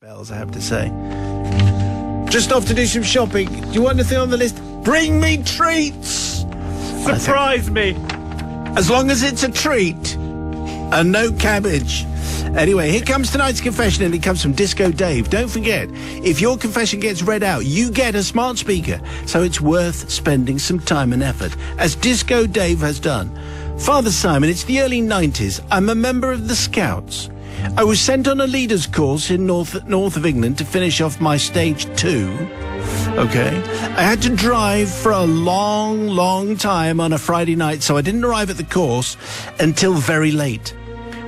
bells, I have to say. Just off to do some shopping. Do you want anything on the list? Bring me treats! Surprise me! As long as it's a treat and no cabbage. Anyway, here comes tonight's confession, and it comes from Disco Dave. Don't forget, if your confession gets read out, you get a smart speaker, so it's worth spending some time and effort, as Disco Dave has done. Father Simon, it's the early 90s. I'm a member of the Scouts. I was sent on a leader's course in north of England to finish off my stage 2. Okay. I had to drive for a long time on a Friday night, so I didn't arrive at the course until very late.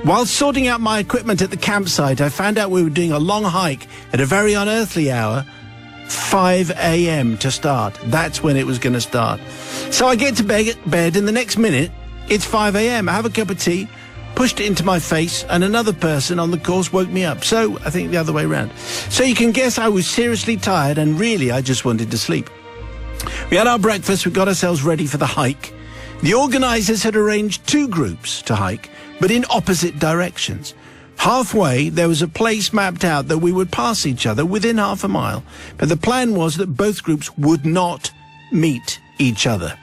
While sorting out my equipment at the campsite, I found out we were doing a long hike at a very unearthly hour, 5 a.m. to start. That's when it was going to start. So I get to bed, and the next minute, it's 5 a.m. I have a cup of tea, pushed it into my face, and another person on the course woke me up. So I think the other way around. So you can guess I was seriously tired, and really I just wanted to sleep. We had our breakfast, we got ourselves ready for the hike. The organisers had arranged 2 groups to hike, but in opposite directions. Halfway, there was a place mapped out that we would pass each other within half a mile, but the plan was that both groups would not meet each other.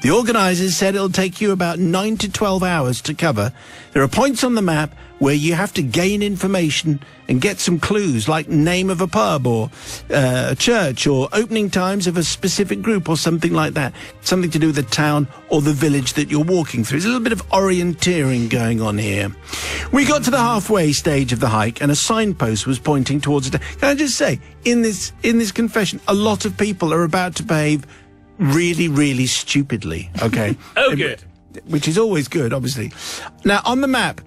The organisers said it'll take you about 9 to 12 hours to cover. There are points on the map where you have to gain information and get some clues, like name of a pub or a church or opening times of a specific group or something like that. Something to do with the town or the village that you're walking through. There's a little bit of orienteering going on here. We got to the halfway stage of the hike and a signpost was pointing towards it. Can I just say, in this confession, a lot of people are about to behave really stupidly, okay? Oh, good. Which is always good, obviously. Now, on the map,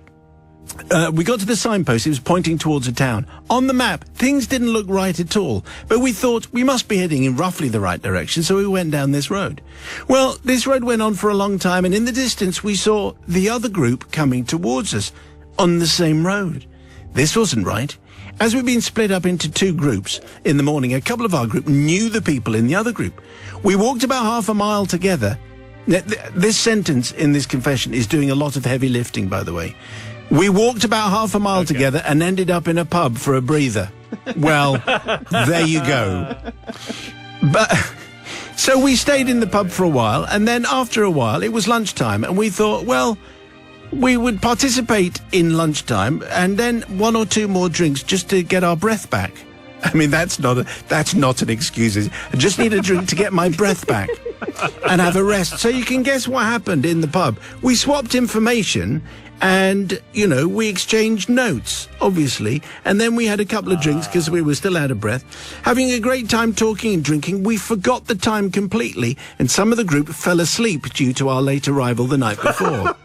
we got to the signpost. It was pointing towards a town. On the map, things didn't look right at all, but we thought we must be heading in roughly the right direction, so we went down this road. Well, this road went on for a long time, and in the distance, we saw the other group coming towards us on the same road. This wasn't right. As we'd been split up into 2 groups in the morning, a couple of our group knew the people in the other group. We walked about half a mile together. This sentence in this confession is doing a lot of heavy lifting, by the way. We walked about half a mile together and ended up in a pub for a breather. Well, there you go. So we stayed in the pub for a while, and then after a while, it was lunchtime, and we thought, well, we would participate in lunchtime and then 1 or 2 more drinks just to get our breath back. I mean, that's not an excuse. I just need a drink to get my breath back and have a rest. So you can guess what happened in the pub. We swapped information and, we exchanged notes, obviously. And then we had a couple of drinks because we were still out of breath. Having a great time talking and drinking, we forgot the time completely. And some of the group fell asleep due to our late arrival the night before.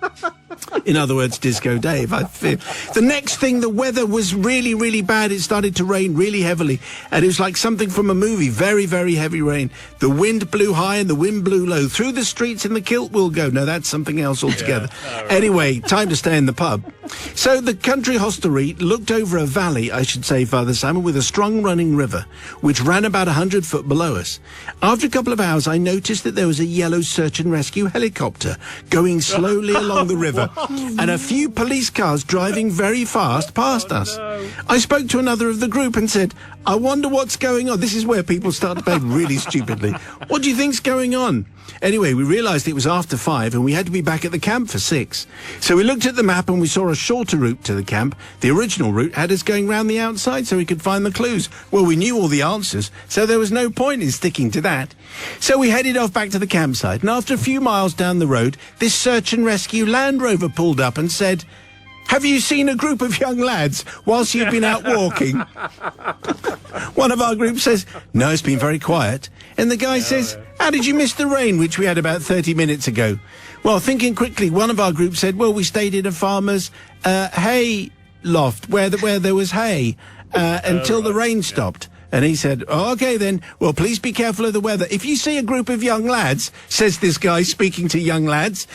In other words, Disco Dave, I feel. The next thing, the weather was really bad. It started to rain really heavily, and it was like something from a movie. Very heavy rain. The wind blew high and the wind blew low. Through the streets in the kilt we'll go. No, that's something else altogether. Yeah, right. Anyway, time to stay in the pub. So the country hostelry looked over a valley, I should say, Father Simon, with a strong running river, which ran about 100 foot below us. After a couple of hours, I noticed that there was a yellow search and rescue helicopter going slowly along the river, and a few police cars driving very fast past us. No. I spoke to another of the group and said, I wonder what's going on. This is where people start to behave really stupidly. What do you think's going on? Anyway, we realised it was after 5 and we had to be back at the camp for 6. So we looked at the map and we saw a shorter route to the camp. The original route had us going round the outside so we could find the clues. Well, we knew all the answers, so there was no point in sticking to that. So we headed off back to the campsite, and after a few miles down the road, this search and rescue Land Rover pulled up and said, have you seen a group of young lads whilst you've been out walking? One of our group says, no, it's been very quiet. And the guy says, how did you miss the rain, which we had about 30 minutes ago? Well, thinking quickly, one of our group said, well, we stayed in a farmer's hay loft where there was hay until the rain stopped. And he said, oh, okay then, well, please be careful of the weather. If you see a group of young lads, says this guy speaking to young lads,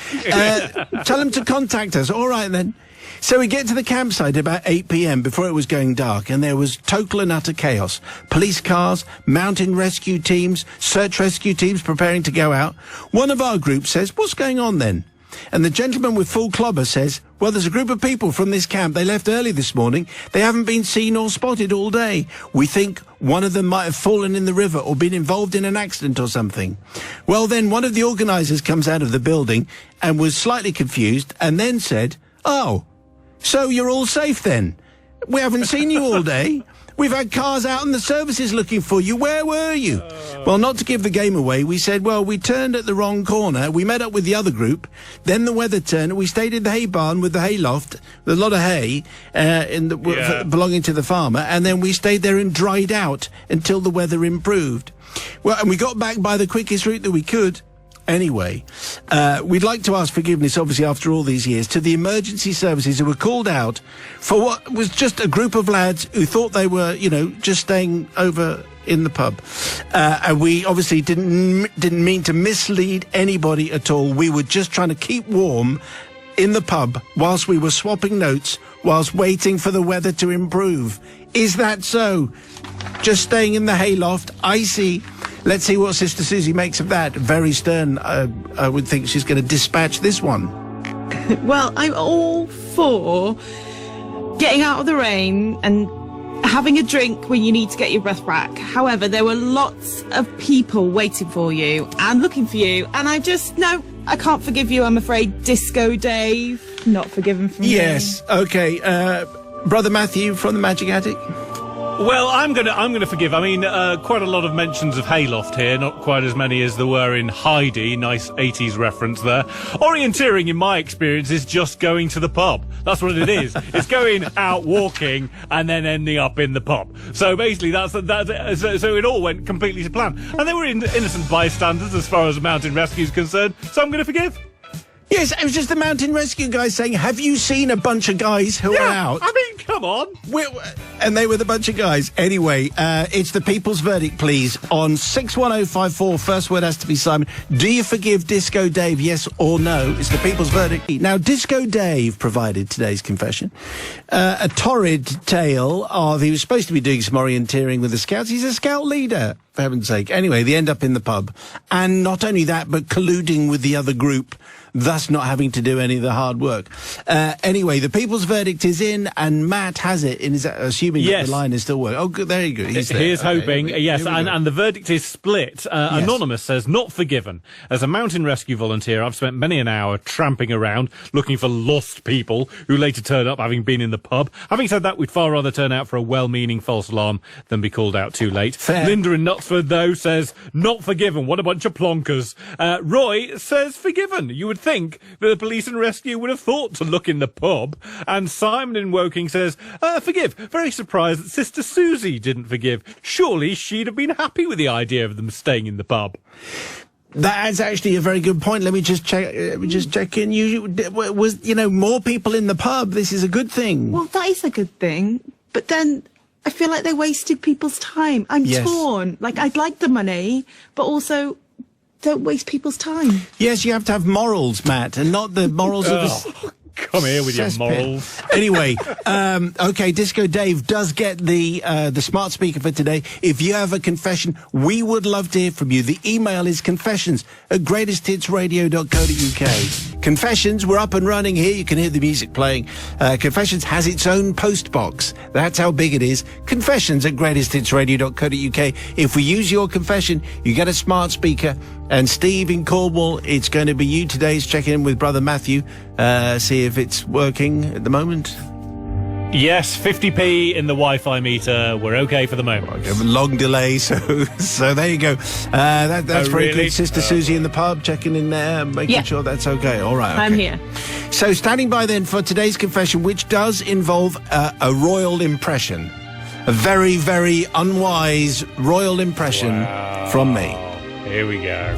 tell them to contact us. All right then. So we get to the campsite about 8 p.m. before it was going dark, and there was total and utter chaos. Police cars, mountain rescue teams, search rescue teams preparing to go out. One of our group says, what's going on then? And the gentleman with full clobber says, Well, there's a group of people from this camp. They left early this morning. They haven't been seen or spotted all day. We think one of them might have fallen in the river or been involved in an accident or something. Well, then one of the organisers comes out of the building and was slightly confused and then said, "Oh, so you're all safe then? We haven't seen you all day. We've had cars out and the services looking for you. Where were you?" Well, not to give the game away, we said, well, we turned at the wrong corner. We met up with the other group. Then the weather turned. We stayed in the hay barn with the hay loft, with a lot of hay belonging to the farmer. And then we stayed there and dried out until the weather improved. Well, and we got back by the quickest route that we could. Anyway, we'd like to ask forgiveness, obviously, after all these years, to the emergency services who were called out for what was just a group of lads who thought they were, just staying over in the pub. And we obviously didn't mean to mislead anybody at all. We were just trying to keep warm in the pub whilst we were swapping notes, whilst waiting for the weather to improve. Is that so? Just staying in the hayloft, icy. Let's see what Sister Susie makes of that. Very stern, I would think she's going to dispatch this one. Well, I'm all for getting out of the rain and having a drink when you need to get your breath back. However, there were lots of people waiting for you and looking for you, and I can't forgive you, I'm afraid. Disco Dave, not forgiven from me. Yes, okay. Brother Matthew from the Magic Attic? Well, I'm gonna forgive. I mean, quite a lot of mentions of hayloft here, not quite as many as there were in Heidi. Nice 80s reference there. Orienteering, in my experience, is just going to the pub. That's what it is. It's going out walking and then ending up in the pub. So basically, that's it. So it all went completely to plan. And they were innocent bystanders as far as mountain rescue is concerned. So I'm going to forgive. Yes, it was just the mountain rescue guys saying, have you seen a bunch of guys who are out? I mean, come on. And they were the bunch of guys. Anyway, it's the people's verdict, please. On 61054, first word has to be Simon. Do you forgive Disco Dave, yes or no? It's the people's verdict. Now, Disco Dave provided today's confession. A torrid tale of he was supposed to be doing some orienteering with the scouts. He's a scout leader, for heaven's sake. Anyway, they end up in the pub. And not only that, but colluding with the other group, thus not having to do any of the hard work. Anyway, the people's verdict is in, and Matt has it, in his, assuming that the line is still working. Oh, good, there you go. He's there. Here's hoping, okay, yes, and the verdict is split. Anonymous says, not forgiven. As a mountain rescue volunteer, I've spent many an hour tramping around looking for lost people who later turn up having been in the pub. Having said that, we'd far rather turn out for a well-meaning false alarm than be called out too late. Fair. Linda in Knutsford, though, says, not forgiven. What a bunch of plonkers. Roy says, forgiven. You would think that the police and rescue would have thought to look in the pub. And Simon in Woking says, forgive. Very surprised that Sister Susie didn't forgive. Surely she'd have been happy with the idea of them staying in the pub. That's actually a very good point. Let me just check. Check in. More people in the pub. This is a good thing. Well, that is a good thing. But then I feel like they wasted people's time. I'm torn. Like, I'd like the money, but also don't waste people's time. Yes, you have to have morals, Matt, and not the morals of Come here with your morals. Anyway, okay, Disco Dave does get the smart speaker for today. If you have a confession, we would love to hear from you. The email is confessions@greatesthitsradio.co.uk. Confessions, we're up and running here. You can hear the music playing. Confessions has its own post box. That's how big it is. Confessions@greatesthitsradio.co.uk. If we use your confession, you get a smart speaker. And Steve in Cornwall, it's going to be you today. He's checking in with Brother Matthew. See if it's working at the moment. Yes, 50p in the Wi-Fi meter. We're okay for the moment. Okay, long delay, so there you go. That's very really? good. Sister Susie in the pub, checking in there, making sure that's okay. All right, okay. I'm here. So standing by then for today's confession, which does involve a royal impression. A very, very unwise royal impression from me. Here we go.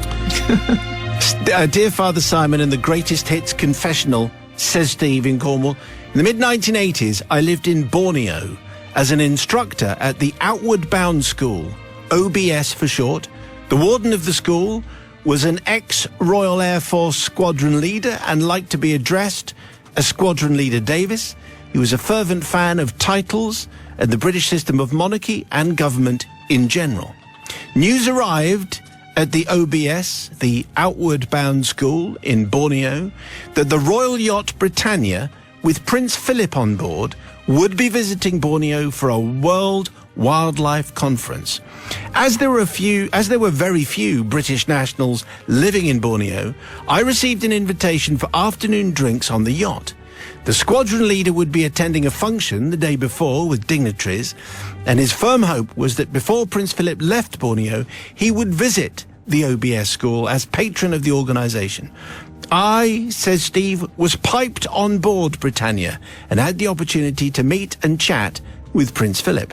Dear Father Simon and the Greatest Hits Confessional, says Steve in Cornwall. In the mid-1980s, I lived in Borneo as an instructor at the Outward Bound School, OBS for short. The warden of the school was an ex-Royal Air Force squadron leader and liked to be addressed as Squadron Leader Davis. He was a fervent fan of titles and the British system of monarchy and government in general. News arrived at the OBS, the Outward Bound School in Borneo, that the Royal Yacht Britannia with Prince Philip on board, would be visiting Borneo for a World Wildlife Conference. As there were very few British nationals living in Borneo, I received an invitation for afternoon drinks on the yacht. The squadron leader would be attending a function the day before with dignitaries, and his firm hope was that before Prince Philip left Borneo, he would visit the OBS school as patron of the organisation. I, says Steve, was piped on board Britannia and had the opportunity to meet and chat with Prince Philip.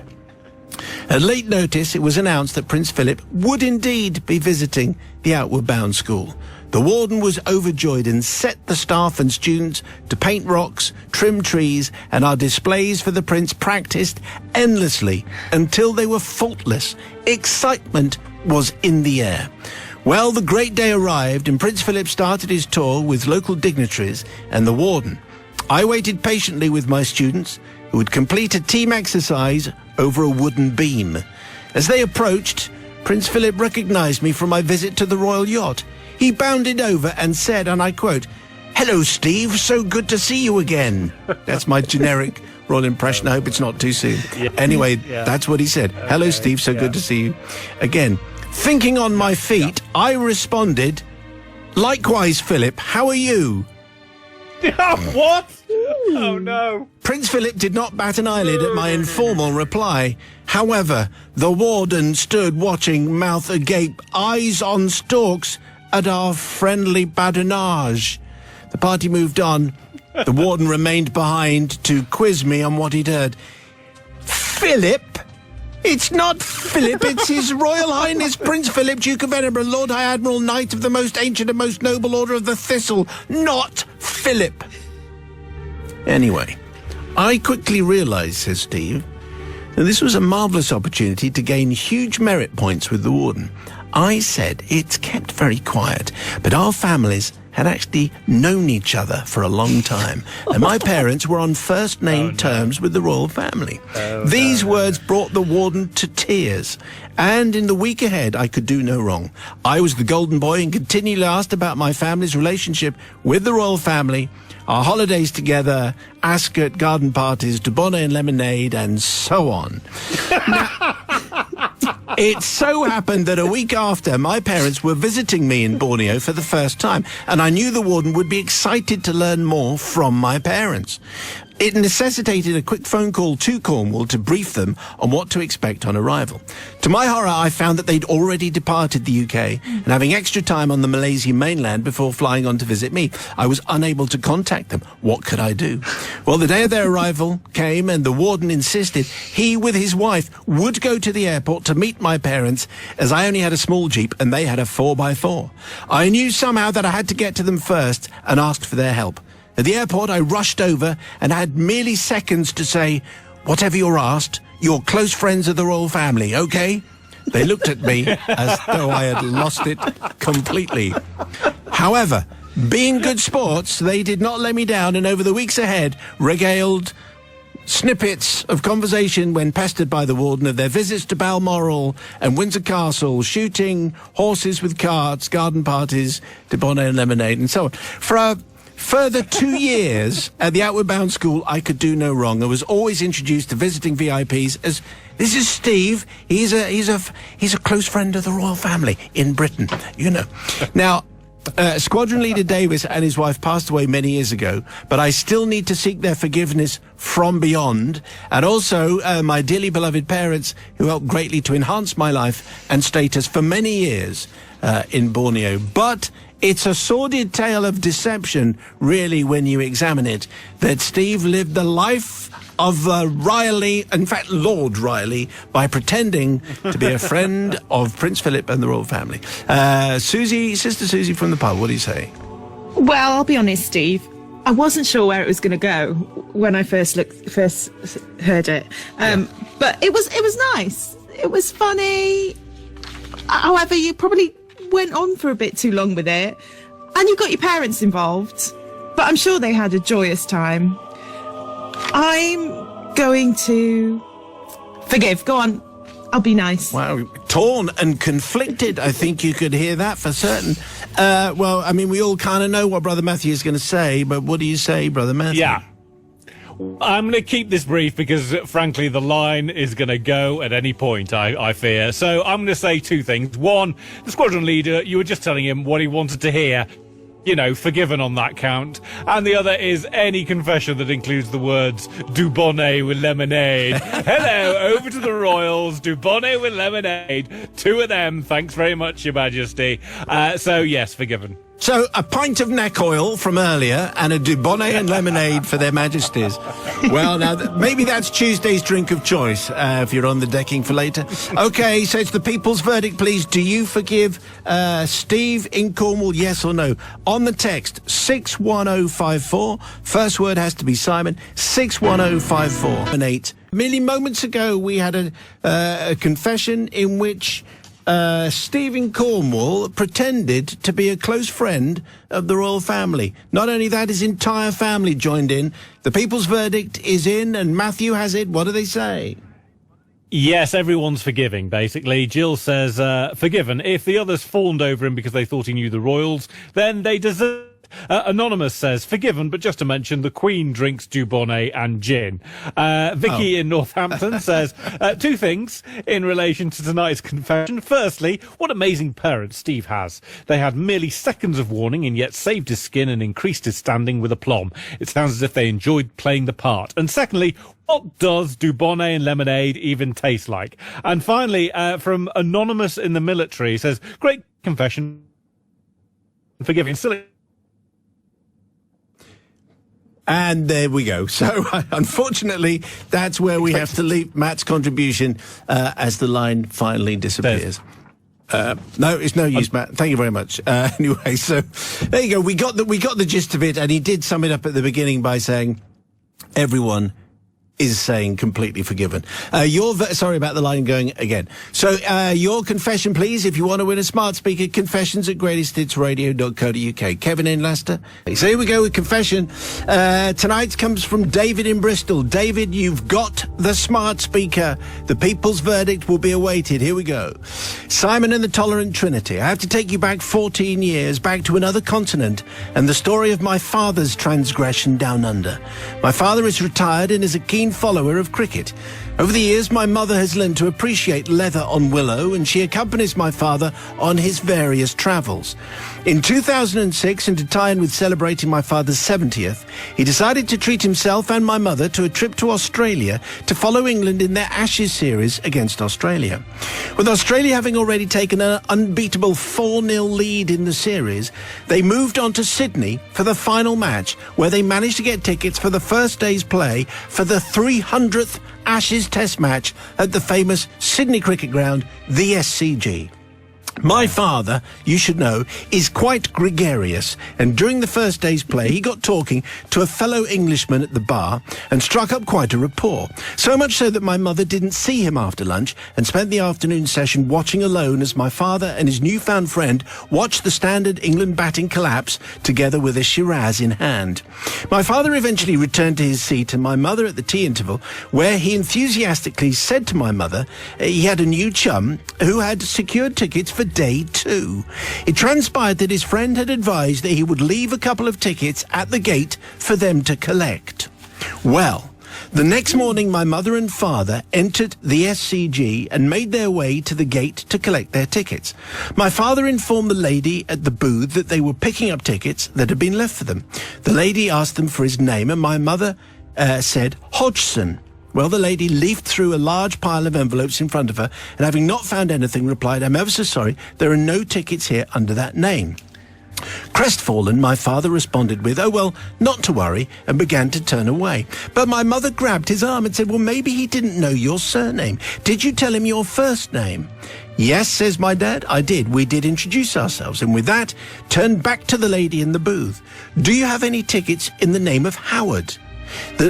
At late notice, it was announced that Prince Philip would indeed be visiting the Outward Bound school. The warden was overjoyed and set the staff and students to paint rocks, trim trees, and our displays for the prince practiced endlessly until they were faultless. Excitement was in the air. Well, the great day arrived and Prince Philip started his tour with local dignitaries and the warden. I waited patiently with my students, who would complete a team exercise over a wooden beam. As they approached, Prince Philip recognised me from my visit to the royal yacht. He bounded over and said, and I quote, "Hello, Steve, so good to see you again." That's my generic royal impression. I hope it's not too soon. Anyway, that's what he said. "Hello, Steve, so good to see you again." Thinking on my feet, I responded, "Likewise, Philip, how are you?" What? Oh, no. Prince Philip did not bat an eyelid at my informal reply. However, the warden stood watching, mouth agape, eyes on stalks, at our friendly badinage. The party moved on. The warden remained behind to quiz me on what he'd heard. "Philip? It's not Philip, it's His Royal Highness Prince Philip, Duke of Edinburgh, Lord High Admiral, Knight of the most ancient and most noble Order of the Thistle, not Philip." Anyway, I quickly realised, says Steve, that this was a marvellous opportunity to gain huge merit points with the warden. I said it's kept very quiet, but our families had actually known each other for a long time, and my parents were on first-name terms with the royal family. These words brought the warden to tears, and in the week ahead I could do no wrong. I was the golden boy and continually asked about my family's relationship with the royal family, our holidays together, Ascot garden parties, Dubonnet and lemonade, and so on. Now, it so happened that a week after, my parents were visiting me in Borneo for the first time, and I knew the warden would be excited to learn more from my parents. It necessitated a quick phone call to Cornwall to brief them on what to expect on arrival. To my horror, I found that they'd already departed the UK and having extra time on the Malaysian mainland before flying on to visit me. I was unable to contact them. What could I do? Well, the day of their arrival came and the warden insisted he, with his wife, would go to the airport to meet my parents, as I only had a small Jeep and they had a 4x4. I knew somehow that I had to get to them first and asked for their help. At the airport, I rushed over and had merely seconds to say, "Whatever you're asked, you're close friends of the royal family, okay?" They looked at me as though I had lost it completely. However, being good sports, they did not let me down, and over the weeks ahead, regaled snippets of conversation when pestered by the warden of their visits to Balmoral and Windsor Castle, shooting, horses with carts, garden parties, Dubonnet and lemonade, and so on. For a further 2 years at the Outward Bound School, I could do no wrong. I was always introduced to visiting VIPs as, "This is Steve. He's a close friend of the royal family in Britain, you know." Now, Squadron Leader Davis and his wife passed away many years ago, but I still need to seek their forgiveness from beyond, and also my dearly beloved parents, who helped greatly to enhance my life and status for many years in Borneo. But it's a sordid tale of deception, really, when you examine it, that Steve lived the life of Riley, in fact, Lord Riley, by pretending to be a friend of Prince Philip and the royal family. Susie, Sister Susie from the pub, what do you say? Well, I'll be honest, Steve. I wasn't sure where it was going to go when I first heard it. But it was nice. It was funny. However, you probably went on for a bit too long with it, and you got your parents involved, but I'm sure they had a joyous time. I'm going to forgive. Go on, I'll be nice. Wow, torn and conflicted. I think you could hear that for certain. Well, I mean, we all kind of know what Brother Matthew is going to say, but what do you say, Brother Matthew? Yeah. I'm going to keep this brief because, frankly, the line is going to go at any point, I fear. So I'm going to say two things. One, the squadron leader, you were just telling him what he wanted to hear. You know, forgiven on that count. And the other is any confession that includes the words du bonnet with lemonade. Hello, over to the Royals, du bonnet with lemonade. Two of them, thanks very much, Your Majesty. So, yes, forgiven. So, a pint of neck oil from earlier and a Dubonnet and lemonade for their majesties. Well, now, maybe that's Tuesday's drink of choice, if you're on the decking for later. OK, so it's the people's verdict, please. Do you forgive Steve in Cornwall, yes or no? On the text, 61054. First word has to be Simon, 61054. And 8. Merely moments ago, we had a confession in which Stephen Cornwall pretended to be a close friend of the royal family. Not only that, his entire family joined in. The people's verdict is in, and Matthew has it. What do they say? Yes, everyone's forgiving, basically. Jill says, forgiven. If the others fawned over him because they thought he knew the royals, then they deserve. Anonymous says, forgiven, but just to mention, the Queen drinks Dubonnet and gin. Vicky in Northampton says, two things in relation to tonight's confession. Firstly, what amazing parents Steve has. They had merely seconds of warning and yet saved his skin and increased his standing with aplomb. It sounds as if they enjoyed playing the part. And secondly, what does Dubonnet and lemonade even taste like? And finally, from Anonymous in the military, says, great confession. Forgiving, silly. And there we go. So, unfortunately, that's where we have to leave Matt's contribution as the line finally disappears. No, it's no use, Matt. Thank you very much. Anyway, so there you go. We got the gist of it, and he did sum it up at the beginning by saying everyone is saying completely forgiven. Sorry about the line going again. So, your confession, please, if you want to win a smart speaker, confessions at greatesthitsradio.co.uk. Kevin in Leicester. So here we go with confession. Tonight's comes from David in Bristol. David, you've got the smart speaker. The people's verdict will be awaited. Here we go. Simon and the Tolerant Trinity. I have to take you back 14 years, back to another continent, and the story of my father's transgression down under. My father is retired and is a keen follower of cricket. Over the years, my mother has learned to appreciate leather on willow, and she accompanies my father on his various travels. In 2006, and to tie in with celebrating my father's 70th, he decided to treat himself and my mother to a trip to Australia to follow England in their Ashes series against Australia. With Australia having already taken an unbeatable 4-0 lead in the series, they moved on to Sydney for the final match, where they managed to get tickets for the first day's play for the 300th Ashes Test match at the famous Sydney Cricket Ground, the SCG. My father, you should know, is quite gregarious, and during the first day's play he got talking to a fellow Englishman at the bar and struck up quite a rapport. So much so that my mother didn't see him after lunch and spent the afternoon session watching alone as my father and his newfound friend watched the standard England batting collapse together with a Shiraz in hand. My father eventually returned to his seat and my mother at the tea interval, where he enthusiastically said to my mother he had a new chum who had secured tickets for day 2. It transpired that his friend had advised that he would leave a couple of tickets at the gate for them to collect. Well, the next morning my mother and father entered the SCG and made their way to the gate to collect their tickets. My father informed the lady at the booth that they were picking up tickets that had been left for them. The lady asked them for his name and my mother said Hodgson. Well, the lady leafed through a large pile of envelopes in front of her and, having not found anything, replied, "I'm ever so sorry, there are no tickets here under that name." Crestfallen, my father responded with, "Oh, well, not to worry," and began to turn away. But my mother grabbed his arm and said, "Well, maybe he didn't know your surname. Did you tell him your first name?" "Yes," says my dad, "I did. We did introduce ourselves." And with that, turned back to the lady in the booth. "Do you have any tickets in the name of Howard?"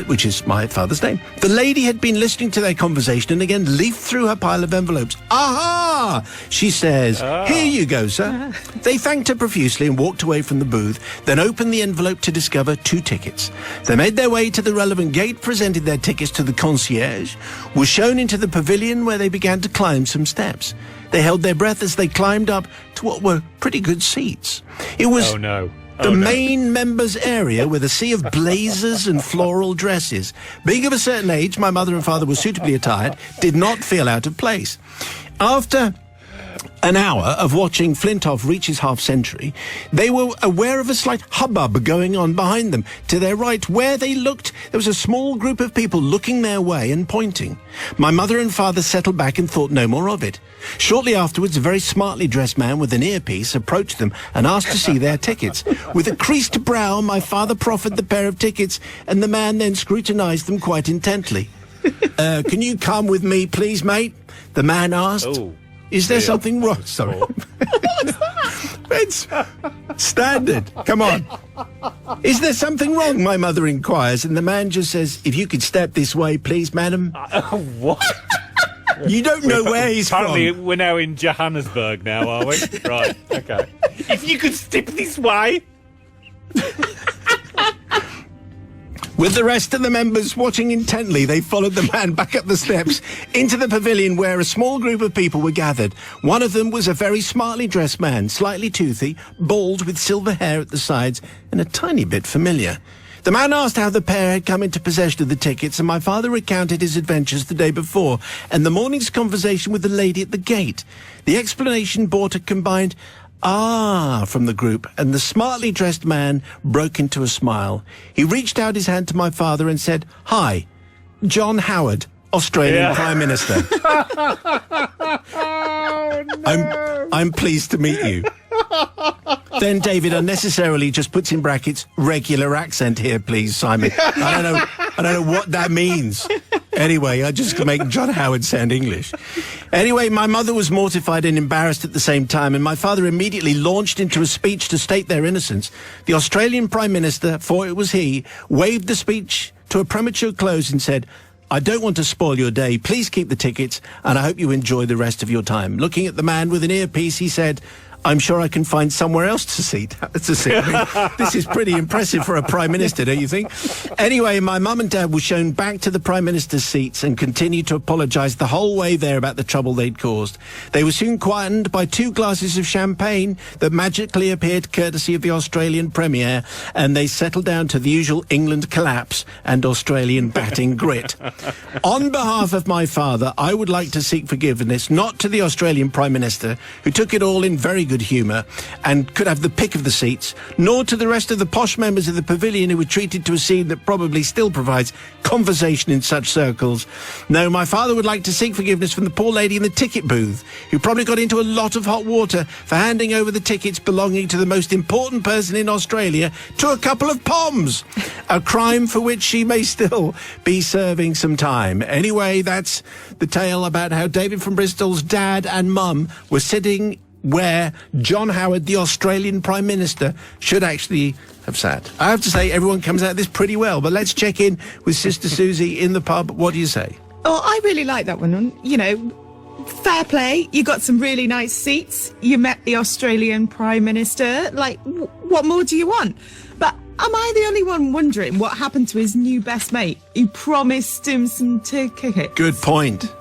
Which is my father's name. The lady had been listening to their conversation and again leafed through her pile of envelopes. "Aha!" she says. "Here you go, sir." They thanked her profusely and walked away from the booth, then opened the envelope to discover 2 tickets. They made their way to the relevant gate, presented their tickets to the concierge, were shown into the pavilion where they began to climb some steps. They held their breath as they climbed up to what were pretty good seats. It was... Oh, no. The main members area with a sea of blazers and floral dresses. Being of a certain age, my mother and father were suitably attired, did not feel out of place. After an hour of watching Flintoff reach his half-century, they were aware of a slight hubbub going on behind them. To their right, where they looked, there was a small group of people looking their way and pointing. My mother and father settled back and thought no more of it. Shortly afterwards, a very smartly dressed man with an earpiece approached them and asked to see their tickets. With a creased brow, my father proffered the pair of tickets, and the man then scrutinised them quite intently. Can you come with me, please, mate? The man asked. Oh. Is there something wrong? Sorry. It's standard. Come on. Is there something wrong? My mother inquires, and the man just says, if you could step this way, please, madam. What? You don't know where he's Apparently, from. we're now in Johannesburg now, are we? Right, okay. If you could step this way. With the rest of the members watching intently, they followed the man back up the steps into the pavilion where a small group of people were gathered. One of them was a very smartly dressed man, slightly toothy, bald with silver hair at the sides, and a tiny bit familiar. The man asked how the pair had come into possession of the tickets, and my father recounted his adventures the day before and the morning's conversation with the lady at the gate. The explanation brought a combined "Ah" from the group, and the smartly dressed man broke into a smile. He reached out his hand to my father and said, "Hi, John Howard, Australian Prime Minister." I'm pleased to meet you. Then David unnecessarily just puts in brackets, "regular accent here, please, Simon." I don't know what that means. Anyway, I just make John Howard sound English. Anyway, my mother was mortified and embarrassed at the same time, and my father immediately launched into a speech to state their innocence. The Australian Prime Minister, for it was he, waved the speech to a premature close and said, "I don't want to spoil your day. Please keep the tickets, and I hope you enjoy the rest of your time." Looking at the man with an earpiece, he said, "I'm sure I can find somewhere else to sit." I mean, this is pretty impressive for a Prime Minister, don't you think? Anyway, my mum and dad were shown back to the Prime Minister's seats and continued to apologise the whole way there about the trouble they'd caused. They were soon quietened by 2 glasses of champagne that magically appeared courtesy of the Australian Premier, and they settled down to the usual England collapse and Australian batting grit. On behalf of my father, I would like to seek forgiveness, not to the Australian Prime Minister, who took it all in very good humour and could have the pick of the seats, nor to the rest of the posh members of the pavilion who were treated to a scene that probably still provides conversation in such circles. No, my father would like to seek forgiveness from the poor lady in the ticket booth, who probably got into a lot of hot water for handing over the tickets belonging to the most important person in Australia to a couple of Poms, a crime for which she may still be serving some time. Anyway, that's the tale about how David from Bristol's dad and mum were sitting where John Howard, the Australian Prime Minister, should actually have sat. I have to say, everyone comes out of this pretty well, but let's check in with Sister Susie in the pub. What do you say? Oh, I really like that one. You know, fair play. You got some really nice seats. You met the Australian Prime Minister. Like, what more do you want? But am I the only one wondering what happened to his new best mate who promised him some tickets? Good point.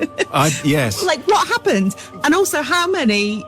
Yes. Like, what happened? And also, how many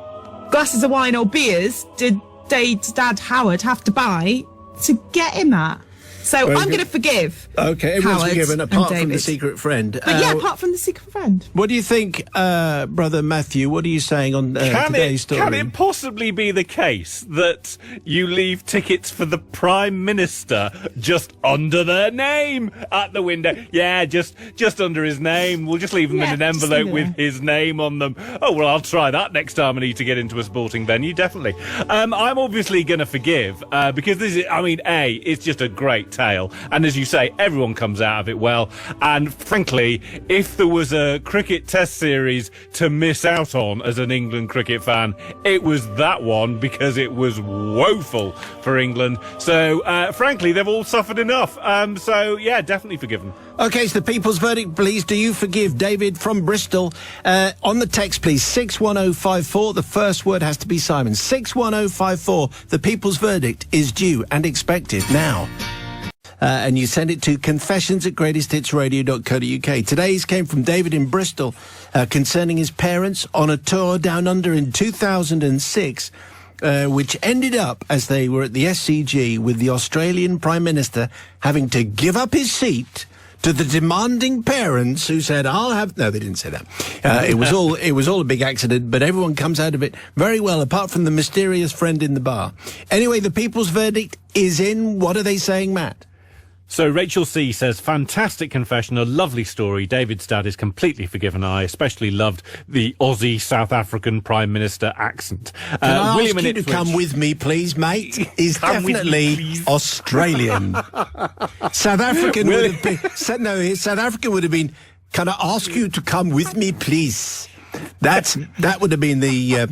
glasses of wine or beers did Dave's dad Howard have to buy to get him that? So I'm going to forgive. Okay, everyone's Howard forgiven apart and from the David. secret friend. But yeah, apart from the secret friend. What do you think, Brother Matthew? What are you saying on today's story? Can it possibly be the case that you leave tickets for the Prime Minister just under their name at the window? Yeah, just under his name. We'll just leave them in an envelope with his name on them. Oh, well, I'll try that next time I need to get into a sporting venue, definitely. I'm obviously going to forgive, because this is, I mean, it's just a great tale. And as you say, everyone comes out of it well. And frankly, if there was a cricket test series to miss out on as an England cricket fan, it was that one, because it was woeful for England. So, frankly, they've all suffered enough. So, yeah, definitely forgiven. Okay, so the people's verdict, please. Do you forgive David from Bristol? On the text, please, 61054. The first word has to be Simon. 61054. The people's verdict is due and expected now. And you send it to confessions@greatesthitsradio.co.uk. Today's came from David in Bristol concerning his parents on a tour down under in 2006. which ended up, as they were at the SCG, with the Australian Prime Minister having to give up his seat to the demanding parents who said, "I'll have..." No, they didn't say that. It was all a big accident, but everyone comes out of it very well, apart from the mysterious friend in the bar. Anyway, the people's verdict is in. What are they saying, Matt? So Rachel C says, fantastic confession, a lovely story. David's dad is completely forgiven. I especially loved the Aussie South African Prime Minister accent. Can I ask you to come with me, please, mate? He's definitely Australian. South African would have been... South African would have been, can I ask you to come with me, please? That would have been the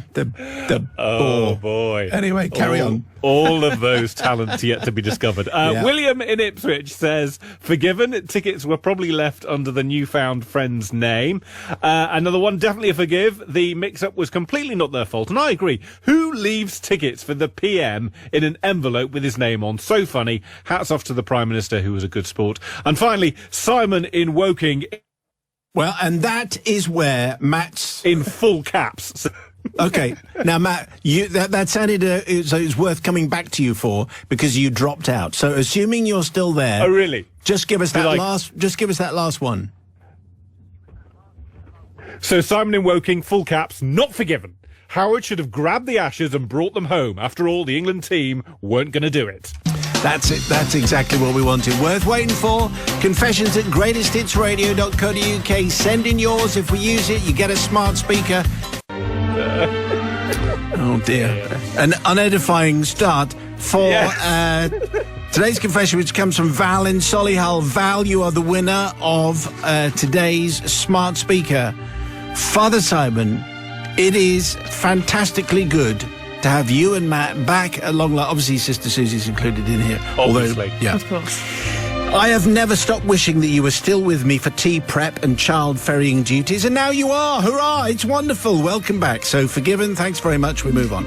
oh boy. Anyway, carry on. All of those talents yet to be discovered. William in Ipswich says, forgiven. Tickets were probably left under the newfound friend's name. Another one, definitely a forgive. The mix-up was completely not their fault, and I agree. Who leaves tickets for the PM in an envelope with his name on? So funny. Hats off to the Prime Minister, who was a good sport. And finally, Simon in Woking. Well, and that is where Matt's... In full caps. Okay. Now, Matt, that sounded so it's worth coming back to you for, because you dropped out. So, assuming you're still there... Oh, really? Just give us that last one. So, Simon in Woking, full caps, not forgiven. Howard should have grabbed the ashes and brought them home. After all, the England team weren't going to do it. That's it. That's exactly what we wanted. Worth waiting for. Confessions at greatesthitsradio.co.uk. Send in yours. If we use it, you get a smart speaker. Oh, dear. An unedifying start for today's confession, which comes from Val in Solihull. Val, you are the winner of today's smart speaker. Father Simon, it is fantastically good to have you and Matt back at long last. Obviously, Sister Susie's included in here. Obviously. Of course. I have never stopped wishing that you were still with me for tea prep and child ferrying duties, and now you are. Hurrah! It's wonderful. Welcome back. So, forgiven. Thanks very much. We move on.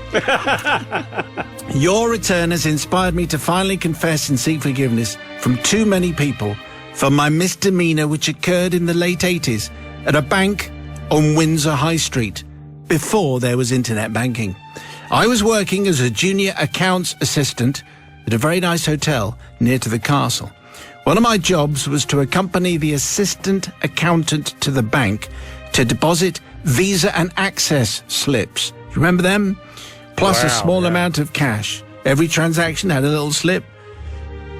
Your return has inspired me to finally confess and seek forgiveness from too many people for my misdemeanour which occurred in the late 80s at a bank on Windsor High Street before there was internet banking. I was working as a junior accounts assistant at a very nice hotel near to the castle. One of my jobs was to accompany the assistant accountant to the bank to deposit Visa and Access slips. You remember them? Plus a small amount of cash. Every transaction had a little slip,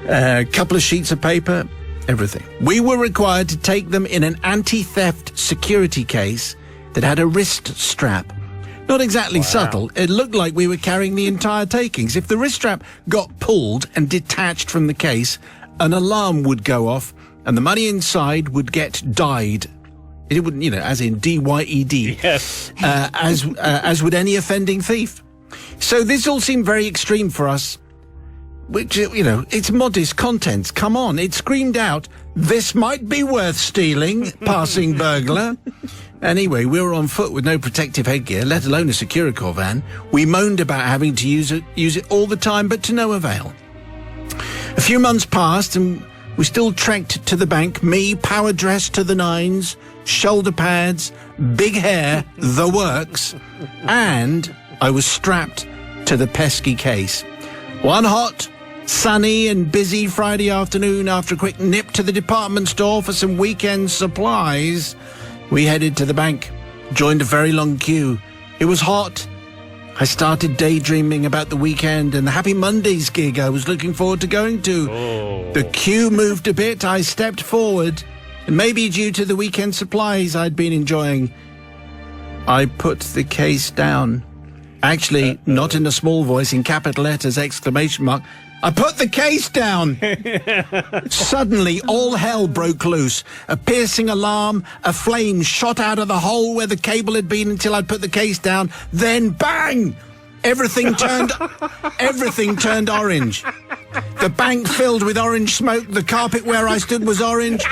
a couple of sheets of paper, everything. We were required to take them in an anti-theft security case that had a wrist strap. Not exactly subtle. It looked like we were carrying the entire takings. If the wrist strap got pulled and detached from the case, an alarm would go off and the money inside would get dyed. It wouldn't, as in D-Y-E-D. Yes. As would any offending thief. So this all seemed very extreme for us. Which, it's modest contents. Come on. It screamed out, "This might be worth stealing, passing burglar." Anyway, we were on foot with no protective headgear, let alone a Securicor van. We moaned about having to use it all the time, but to no avail. A few months passed and we still trekked to the bank, me, power dressed to the nines, shoulder pads, big hair, the works, and I was strapped to the pesky case. One hot, sunny and busy Friday afternoon, after a quick nip to the department store for some weekend supplies, we headed to the bank, joined a very long queue. It was hot. I started daydreaming about the weekend and the Happy Mondays gig I was looking forward to going to. Oh. The queue moved a bit. I stepped forward, and maybe due to the weekend supplies I'd been enjoying, I put the case down. Actually, not in a small voice, in capital letters, exclamation mark. I put the case down. Suddenly, all hell broke loose. A piercing alarm, a flame shot out of the hole where the cable had been until I'd put the case down. Then, bang! Everything turned orange. The bank filled with orange smoke. The carpet where I stood was orange.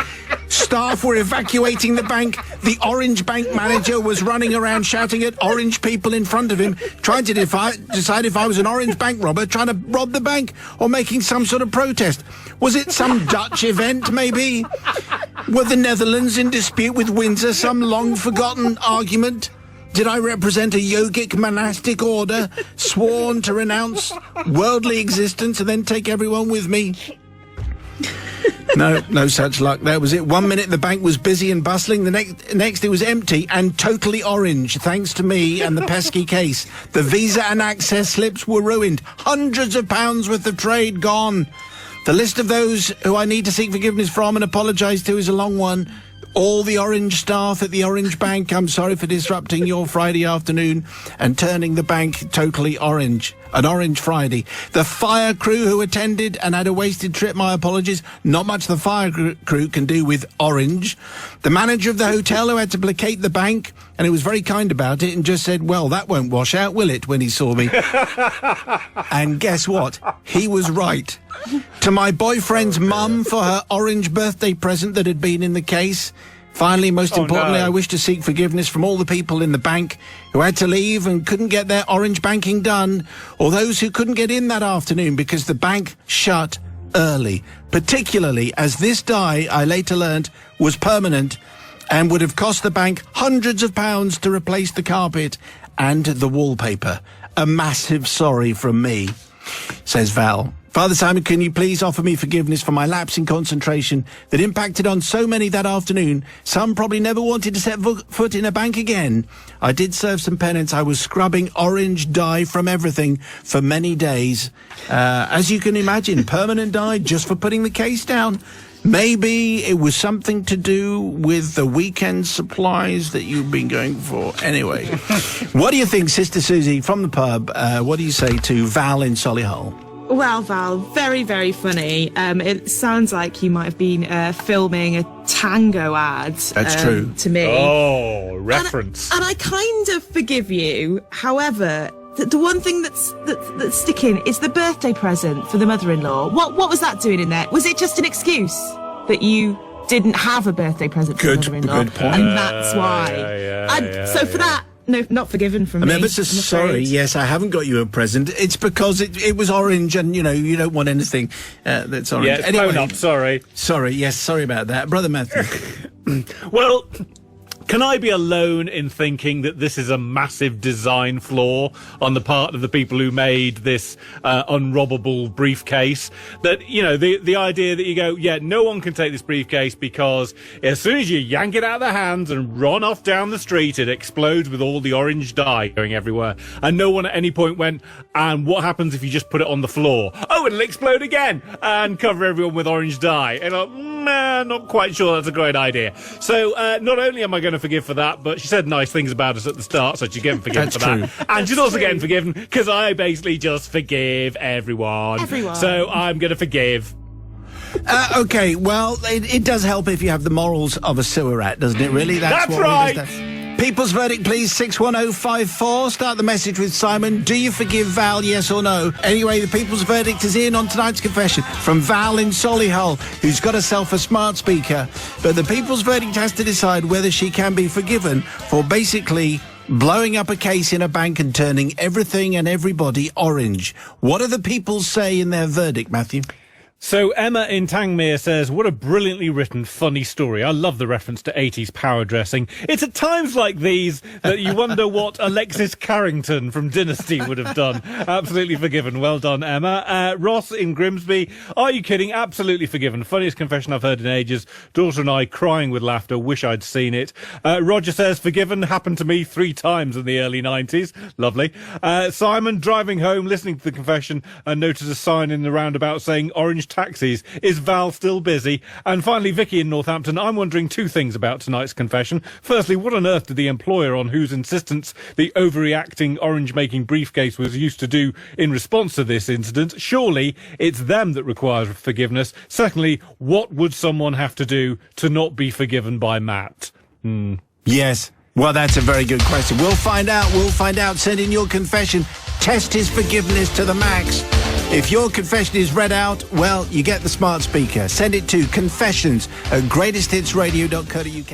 Staff were evacuating the bank. The orange bank manager was running around shouting at orange people in front of him, trying to decide if I was an orange bank robber trying to rob the bank or making some sort of protest. Was it some Dutch event, maybe? Were the Netherlands in dispute with Windsor, some long-forgotten argument? Did I represent a yogic monastic order, sworn to renounce worldly existence and then take everyone with me? No such luck. That was it. 1 minute the bank was busy and bustling. The next it was empty and totally orange, thanks to me and the pesky case. The Visa and Access slips were ruined. Hundreds of pounds worth of trade gone. The list of those who I need to seek forgiveness from and apologise to is a long one. All the orange staff at the Orange Bank, I'm sorry for disrupting your Friday afternoon and turning the bank totally orange. An Orange Friday. The fire crew who attended and had a wasted trip, my apologies. Not much the fire crew can do with orange. The manager of the hotel who had to placate the bank, and he was very kind about it and just said, well, that won't wash out, will it, when he saw me? And guess what? He was right. To my boyfriend's mum for her orange birthday present that had been in the case. Finally, most importantly, I wish to seek forgiveness from all the people in the bank who had to leave and couldn't get their orange banking done, or those who couldn't get in that afternoon because the bank shut early, particularly as this dye, I later learnt, was permanent and would have cost the bank hundreds of pounds to replace the carpet and the wallpaper. A massive sorry from me, says Val. Father Simon, can you please offer me forgiveness for my lapse in concentration that impacted on so many that afternoon? Some probably never wanted to set foot in a bank again. I did serve some penance. I was scrubbing orange dye from everything for many days. As you can imagine, permanent dye just for putting the case down. Maybe it was something to do with the weekend supplies that you've been going for. Anyway, what do you think, Sister Susie, from the pub? What do you say to Val in Solihull? Well, Val, very, very funny. It sounds like you might have been filming a tango ad. That's true. To me. Oh, reference. And I kind of forgive you. However, the one thing that's sticking is the birthday present for the mother-in-law. What was that doing in there? Was it just an excuse that you didn't have a birthday present for the mother-in-law? Good point. And that's why. So for that, no, not forgiven from me. I'm ever so sorry. Yes, I haven't got you a present. It's because it was orange, and you don't want anything that's orange. Yeah, anyway, phone up. Sorry. Yes, sorry about that, Brother Matthew. Well, can I be alone in thinking that this is a massive design flaw on the part of the people who made this unrobbable briefcase? That, the idea that you go, yeah, no one can take this briefcase because as soon as you yank it out of their hands and run off down the street, it explodes with all the orange dye going everywhere. And no one at any point went, and what happens if you just put it on the floor? Oh, it'll explode again and cover everyone with orange dye. And I'm not quite sure that's a great idea. So not only am I going to forgive for that, but she said nice things about us at the start, so she's getting forgiven for that. And she's also getting forgiven because I basically just forgive everyone. So I'm going to forgive. Okay, well, it does help if you have the morals of a sewer rat, doesn't it, really? That's what right! People's verdict, please, 61054. Start the message with Simon. Do you forgive Val, yes or no? Anyway, the people's verdict is in on tonight's confession from Val in Solihull, who's got herself a smart speaker. But the people's verdict has to decide whether she can be forgiven for basically blowing up a case in a bank and turning everything and everybody orange. What do the people say in their verdict, Matthew? So Emma in Tangmere says, what a brilliantly written, funny story. I love the reference to 80s power dressing. It's at times like these that you wonder what Alexis Carrington from Dynasty would have done. Absolutely forgiven. Well done, Emma. Ross in Grimsby, are you kidding? Absolutely forgiven. Funniest confession I've heard in ages. Daughter and I crying with laughter. Wish I'd seen it. Roger says, forgiven. Happened to me 3 times in the early 90s. Lovely. Simon, driving home, listening to the confession, and noticed a sign in the roundabout saying orange taxis. Is Val still busy? And finally, Vicky in Northampton, I'm wondering 2 things about tonight's confession. Firstly, what on earth did the employer on whose insistence the overreacting orange-making briefcase was used to do in response to this incident? Surely it's them that requires forgiveness. Secondly, what would someone have to do to not be forgiven by Matt? Yes. Well, that's a very good question. We'll find out. Send in your confession. Test his forgiveness to the max. If your confession is read out, well, you get the smart speaker. Send it to confessions@greatesthitsradio.co.uk.